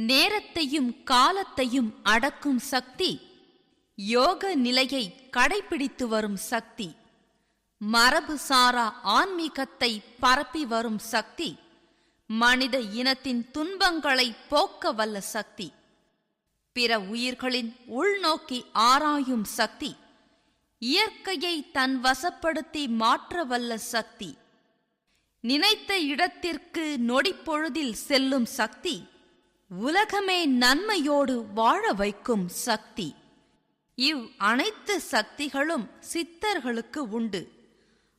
நேரத்தையும் காலத்தையும் அடக்கும் சக்தி, யோக நிலையை கடைபிடித்து வரும் சக்தி, மரபு சாரா ஆன்மீகத்தை பரப்பி வரும் சக்தி, மனித இனத்தின் துன்பங்களை போக்க வல்ல சக்தி, பிற உயிர்களின் உள்நோக்கி ஆராயும் சக்தி, இயற்கையை தன் வசப்படுத்தி மாற்ற வல்ல சக்தி, நினைத்த இடத்திற்கு நொடிப்பொழுதில் செல்லும் சக்தி, உலகமே நன்மையோடு வாழ வைக்கும் சக்தி. இவ் அனைத்து சக்திகளும் சித்தர்களுக்கு உண்டு.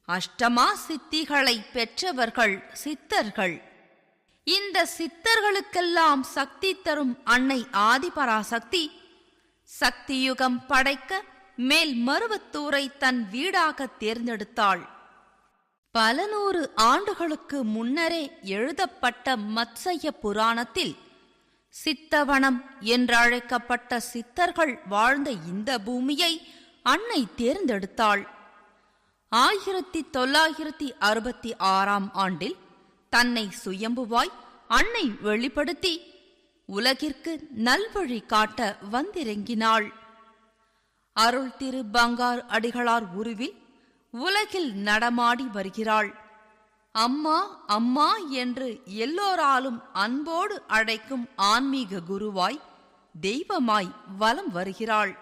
அஷ்டமா சித்திகளை பெற்றவர்கள் சித்தர்கள். இந்த சித்தர்களுக்கெல்லாம் சக்தி தரும் அன்னை ஆதிபராசக்தி சக்தியுகம் படைக்க மேல் மருவத்தூரை தன் வீடாக தேர்ந்தெடுத்தாள். பல நூறு ஆண்டுகளுக்கு முன்னரே எழுதப்பட்ட மத்சய புராணத்தில் சித்தவனம் என்றழைக்கப்பட்ட சித்தர்கள் வாழ்ந்த இந்த பூமியை அன்னை தேர்ந்தெடுத்தாள். 1966 ஆண்டில் தன்னை சுயம்புவாய் அன்னை வெளிப்படுத்தி உலகிற்கு நல்வழி காட்ட வந்திறங்கினாள். அருள் திரு பங்கார் அடிகளார் உருவில் உலகில் நடமாடி வருகிறாள். அம்மா அம்மா என்று எல்லோராலும் அன்போடு அழைக்கும் ஆன்மீக குருவாய் தெய்வமாய் வலம் வருகிறாள்.